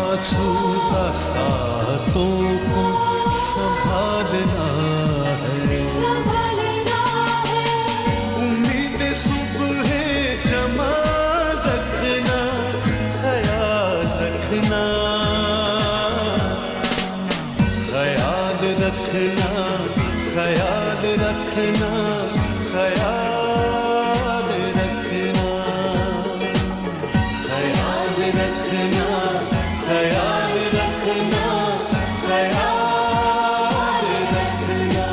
आसूदा सातों को संभालना है, उम्मीद सुबह जमा रखना, ख्याल रखना, ख्याल रखना, ख्याल रखना, ख्याल रखना, ख्याल रखना, ख्याल रखना, ख्याल रखना।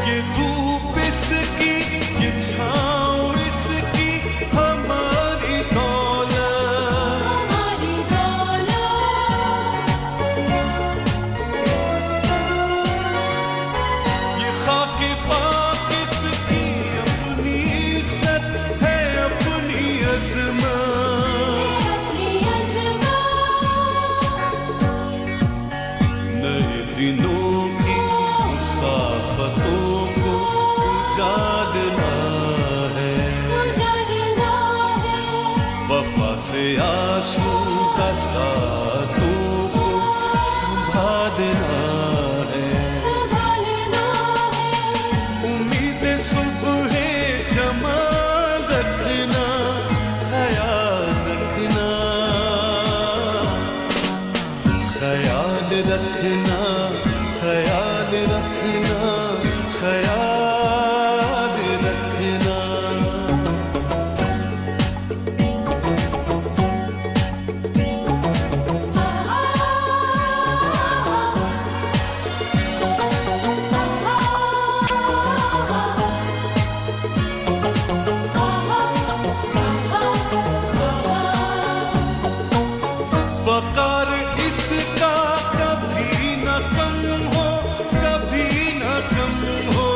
ये धूप इसकी, ये छाँव इसकी, हमारी दौलत, ये खाके पाक इसकी अपनी इज्जत है, अपनी अज़मत। नए दिनों की मुसाफ़तों को उजालना है, वफ़ा से आसूदा सातों को संभालना है, उम्मीद सुबह जमा रखना, ख्याल रखना, ख्याल रखना, ख्याल रखना, ख्याल रखना। वक़ार इसका कभी न कम हो, कभी न कम हो,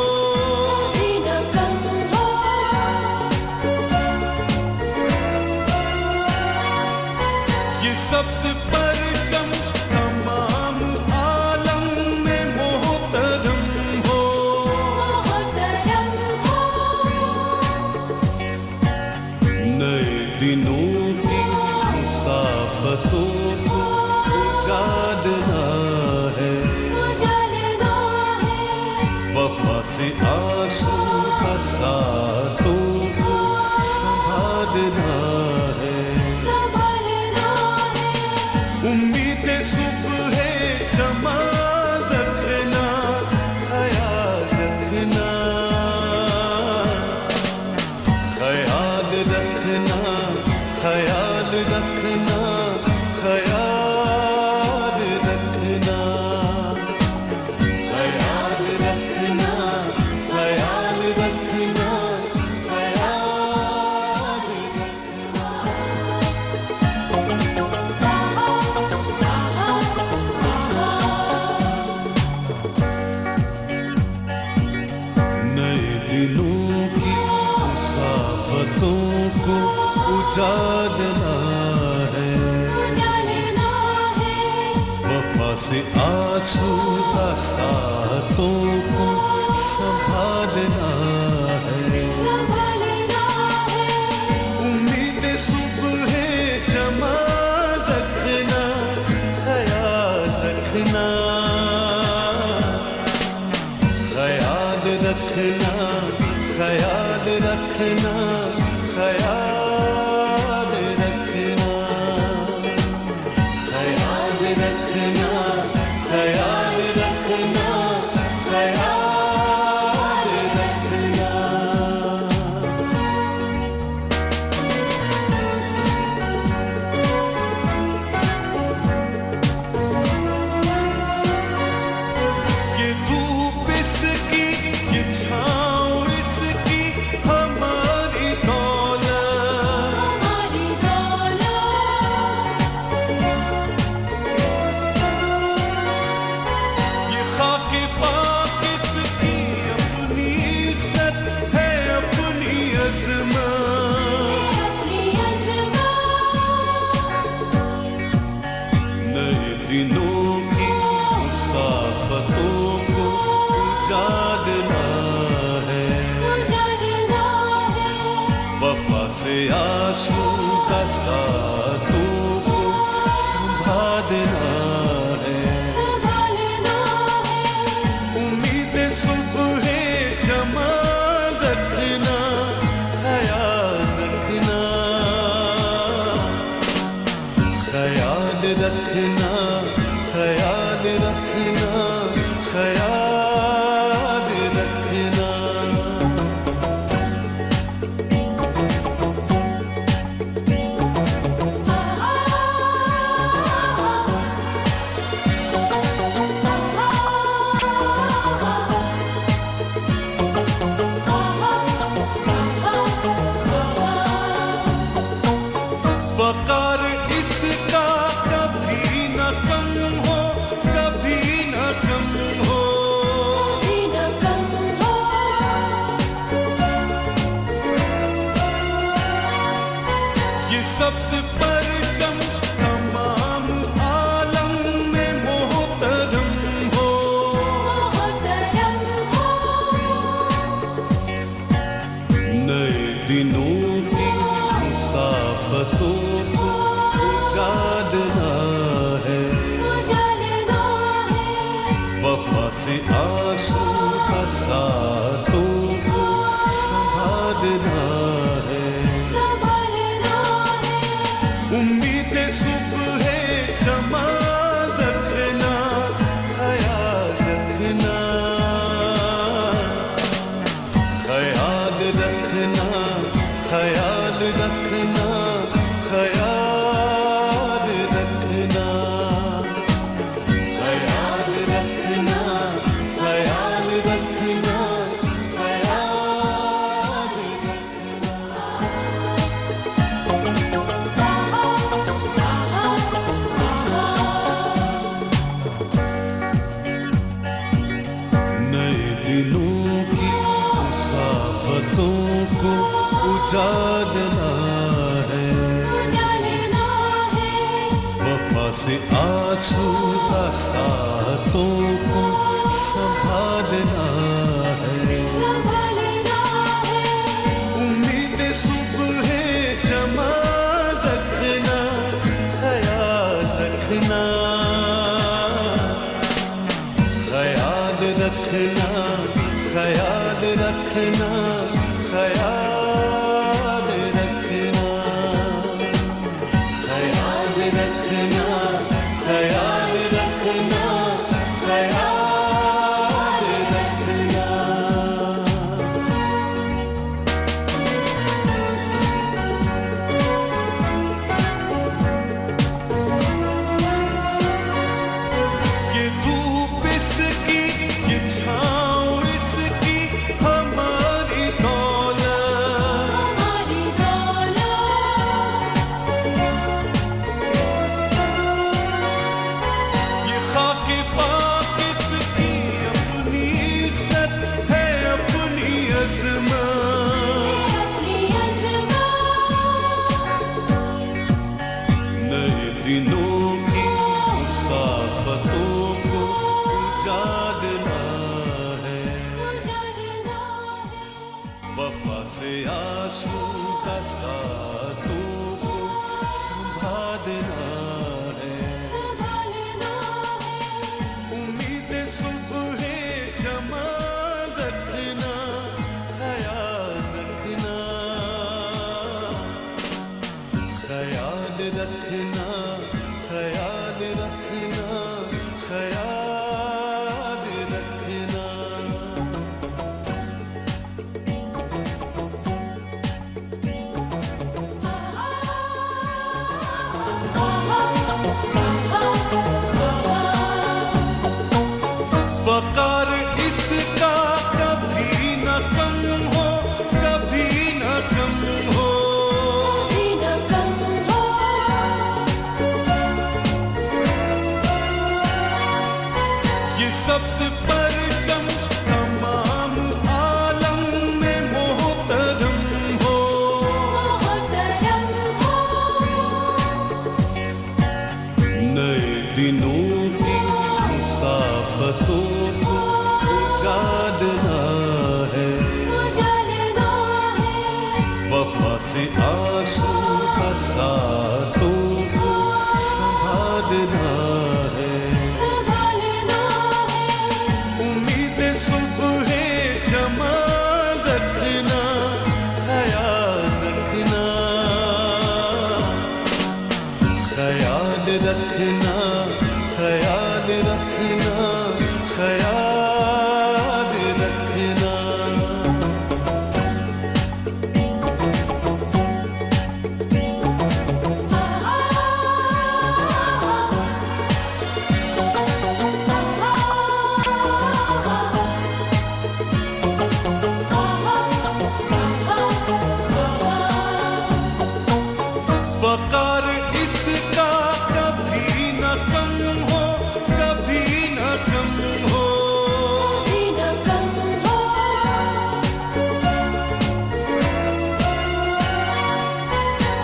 ये सबसे परचम तमाम आलम में मोहतरम हो, नए दिनों की मुसाफ़तों को उजालना है, वफ़ा से आसूदा सातों को संभालना है, उम्मीद सुबह जमा रखना, ख्याल रखना, ख्याल रखना, ख्याल रखना, ख्याल रखना, ख्याल रखना, ख्याल रखना, ख्याल नए दिनों की मुसाफ़तों को उजालना है, वफ़ा से आसूदा सातों को संभालना है, उम्मीद सुबह जमा रखना, ख्याल रखना, ख्याल रखना, ख्याल रखना, ख्याल रखना, ख्याल रखना, ख्याल रखना, ख्याल रखना। ये धूप इसकी, ये छाँव इसकी, हमारी दौलत, ये खाके पाक उजाड़ना है, उजाड़ना है। वफा से आंसू का साथों को संभालना है, संभालना है। उम्मीद सुबह जमा रखना, ख्याल रखना, ख्याल रखना, ख्याल रखना, ख्याल रखना। वकार इसका कभी न कम हो, कभी न कम हो, कभी न कम हो। ये सबसे परचम तमाम आलम में मोहतरम हो, मोहतरम हो। नए दिनों की मुसाफतों को उजाड़ना है, उजाड़ना है। वफा से आंसू का साथों को संभालना है, संभालना है। उम्मीद सुबह जमा रखना, ख्याल रखना, ख्याल रखना, ख्याल रखना, ख्याल रखना, ख्याल रखना, ख्याल रखना, ख्याल नए दिनों की मुसाफतों को उजाड़ना है, उजाड़ना है। वफा से आंसू का साथों को संभालना है, संभालना है। उम्मीद सुबह जमा रखना, ख्याल रखना, ख्याल रखना, ख्याल रखना, ख्याल रखना, ख्याल रखना, ख्याल रखना, ख्याल रखना। ये धूप इसकी, ये छाँव इसकी, हमारी दौलत, हमारी दौलत। ये खाके पाक इसकी, अपनी इज्जत है, अपनी अज़मत। अपनी अज़मत। नए दिनों की मुसाफतों को उजाड़ना है, उजाड़ना है। वफा से आंसू का साथों को संभालना है, संभालना है। उम्मीद सुबह जमा रखना, ख्याल रखना, ख्याल रखना, ख्याल रखना, ख्याल रखना। आ बरसातों को संभालना है, संभालना है। उम्मीद सुबह जमा रखना, ख्याल रखना, ख्याल रखना, ख्याल रखना, ख्याल रखना। वकार इसका कभी न कम हो, कभी न कम हो, कभी न कम हो,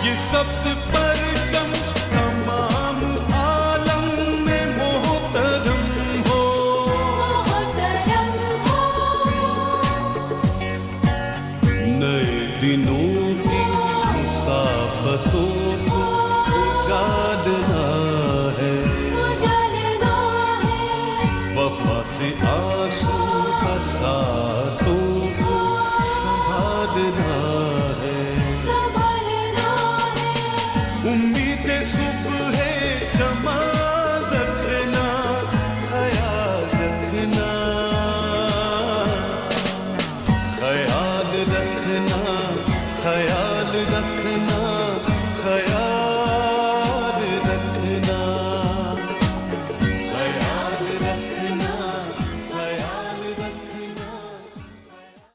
ये सबसे परचम तमाम आलम में मोहतरम हो। मोहतरम हो। नए दिनों की मुसाफतों को उजालना है, उजालना है। वफा से आंसू बरसातों को संभालना है, संभालना है। उम्मीद सुबह जमा रखना, ख्याल रखना, ख्याल रखना, ख्याल रखना।